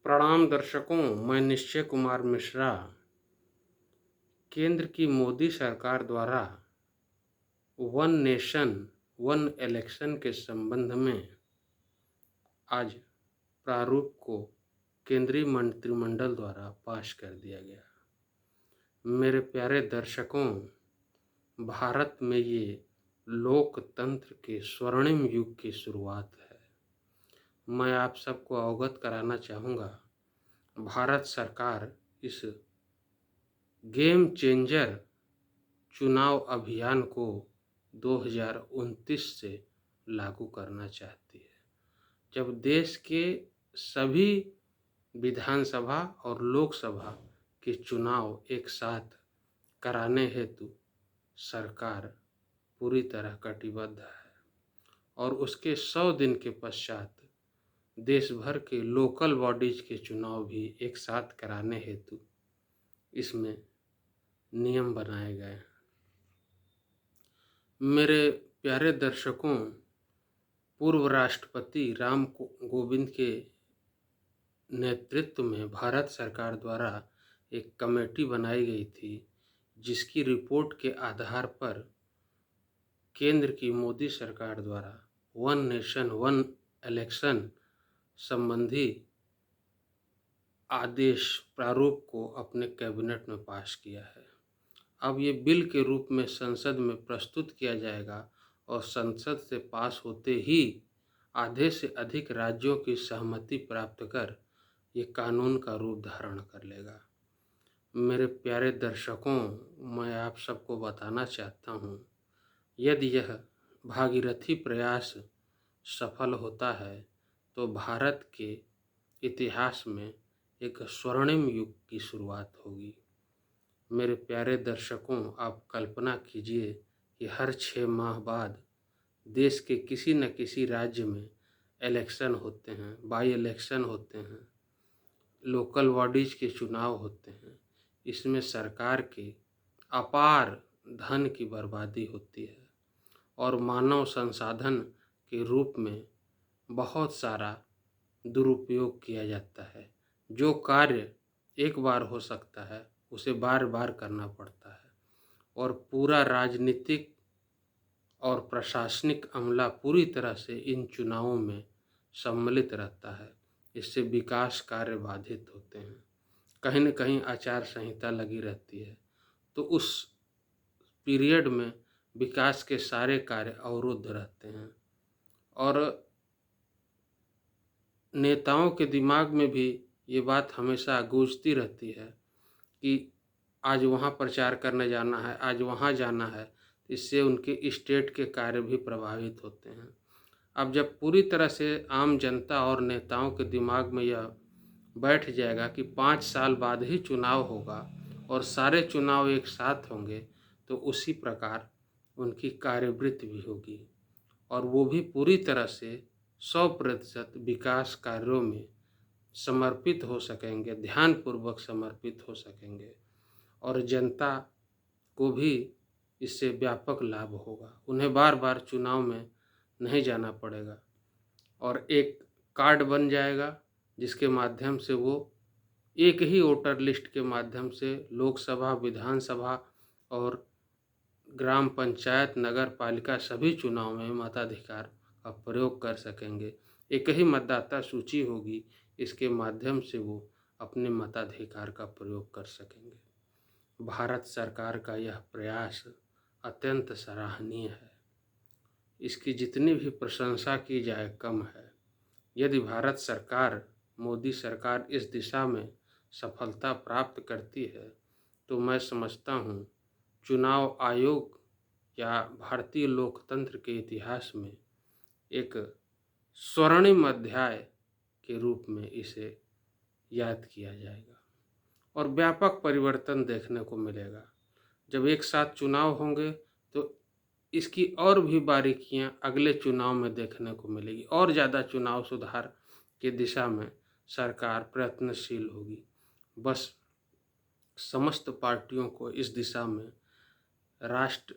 प्रणाम दर्शकों, मैं निश्चय कुमार मिश्रा। केंद्र की मोदी सरकार द्वारा वन नेशन वन इलेक्शन के संबंध में आज प्रारूप को केंद्रीय मंत्रिमंडल द्वारा पास कर दिया गया। मेरे प्यारे दर्शकों, भारत में ये लोकतंत्र के स्वर्णिम युग की शुरुआत है। मैं आप सबको अवगत कराना चाहूँगा, भारत सरकार इस गेम चेंजर चुनाव अभियान को 2029 से लागू करना चाहती है, जब देश के सभी विधानसभा और लोकसभा के चुनाव एक साथ कराने हेतु सरकार पूरी तरह कटिबद्ध है और उसके 100 दिन के पश्चात देश भर के लोकल बॉडीज के चुनाव भी एक साथ कराने हेतु इसमें नियम बनाए गए हैं। मेरे प्यारे दर्शकों, पूर्व राष्ट्रपति राम गोविंद के नेतृत्व में भारत सरकार द्वारा एक कमेटी बनाई गई थी, जिसकी रिपोर्ट के आधार पर केंद्र की मोदी सरकार द्वारा वन नेशन वन इलेक्शन संबंधी आदेश प्रारूप को अपने कैबिनेट में पास किया है। अब ये बिल के रूप में संसद में प्रस्तुत किया जाएगा और संसद से पास होते ही आधे से अधिक राज्यों की सहमति प्राप्त कर ये कानून का रूप धारण कर लेगा। मेरे प्यारे दर्शकों, मैं आप सबको बताना चाहता हूँ, यदि यह भागीरथी प्रयास सफल होता है तो भारत के इतिहास में एक स्वर्णिम युग की शुरुआत होगी। मेरे प्यारे दर्शकों, आप कल्पना कीजिए कि हर 6 माह बाद देश के किसी न किसी राज्य में इलेक्शन होते हैं, बाई इलेक्शन होते हैं, लोकल बॉडीज के चुनाव होते हैं। इसमें सरकार के अपार धन की बर्बादी होती है और मानव संसाधन के रूप में बहुत सारा दुरुपयोग किया जाता है। जो कार्य एक बार हो सकता है उसे बार बार करना पड़ता है और पूरा राजनीतिक और प्रशासनिक अमला पूरी तरह से इन चुनावों में सम्मिलित रहता है। इससे विकास कार्य बाधित होते हैं, कहीं न कहीं आचार संहिता लगी रहती है, तो उस पीरियड में विकास के सारे कार्य अवरुद्ध रहते हैं और नेताओं के दिमाग में भी ये बात हमेशा गूंजती रहती है कि आज वहाँ प्रचार करने जाना है, आज वहाँ जाना है। इससे उनके स्टेट के कार्य भी प्रभावित होते हैं। अब जब पूरी तरह से आम जनता और नेताओं के दिमाग में यह बैठ जाएगा कि 5 साल बाद ही चुनाव होगा और सारे चुनाव एक साथ होंगे, तो उसी प्रकार उनकी कार्यवृत्ति भी होगी और वो भी पूरी तरह से 100% विकास कार्यों में समर्पित हो सकेंगे, ध्यानपूर्वक समर्पित हो सकेंगे और जनता को भी इससे व्यापक लाभ होगा। उन्हें बार बार चुनाव में नहीं जाना पड़ेगा और एक कार्ड बन जाएगा जिसके माध्यम से वो एक ही वोटर लिस्ट के माध्यम से लोकसभा, विधानसभा और ग्राम पंचायत, नगर पालिका सभी चुनाव में मताधिकार का प्रयोग कर सकेंगे। एक ही मतदाता सूची होगी, इसके माध्यम से वो अपने मताधिकार का प्रयोग कर सकेंगे। भारत सरकार का यह प्रयास अत्यंत सराहनीय है। इसकी जितनी भी प्रशंसा की जाए कम है। यदि भारत सरकार, मोदी सरकार इस दिशा में सफलता प्राप्त करती है तो मैं समझता हूँ चुनाव आयोग या भारतीय लोकतंत्र के इतिहास में एक स्वर्णिम अध्याय के रूप में इसे याद किया जाएगा और व्यापक परिवर्तन देखने को मिलेगा। जब एक साथ चुनाव होंगे तो इसकी और भी बारीकियां अगले चुनाव में देखने को मिलेगी और ज़्यादा चुनाव सुधार के दिशा में सरकार प्रयत्नशील होगी। बस समस्त पार्टियों को इस दिशा में राष्ट्र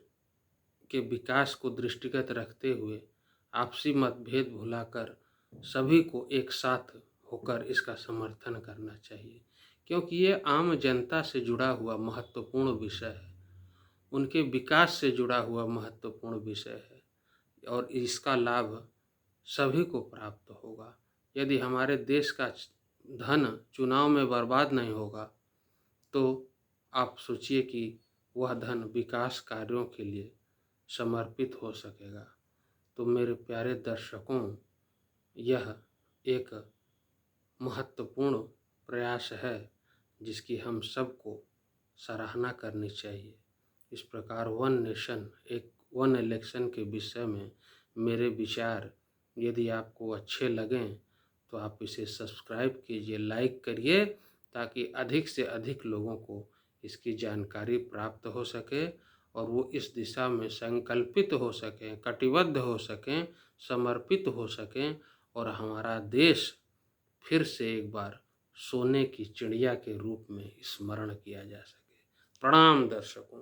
के विकास को दृष्टिगत रखते हुए आपसी मतभेद भुलाकर सभी को एक साथ होकर इसका समर्थन करना चाहिए, क्योंकि ये आम जनता से जुड़ा हुआ महत्वपूर्ण विषय है, उनके विकास से जुड़ा हुआ महत्वपूर्ण विषय है और इसका लाभ सभी को प्राप्त होगा। यदि हमारे देश का धन चुनाव में बर्बाद नहीं होगा तो आप सोचिए कि वह धन विकास कार्यों के लिए समर्पित हो सकेगा। तो मेरे प्यारे दर्शकों, यह एक महत्वपूर्ण प्रयास है जिसकी हम सबको सराहना करनी चाहिए। इस प्रकार वन इलेक्शन के विषय में मेरे विचार यदि आपको अच्छे लगें तो आप इसे सब्सक्राइब कीजिए, लाइक करिए, ताकि अधिक से अधिक लोगों को इसकी जानकारी प्राप्त हो सके और वो इस दिशा में संकल्पित हो सकें, कटिबद्ध हो सकें, समर्पित हो सकें और हमारा देश फिर से एक बार सोने की चिड़िया के रूप में स्मरण किया जा सके। प्रणाम दर्शकों।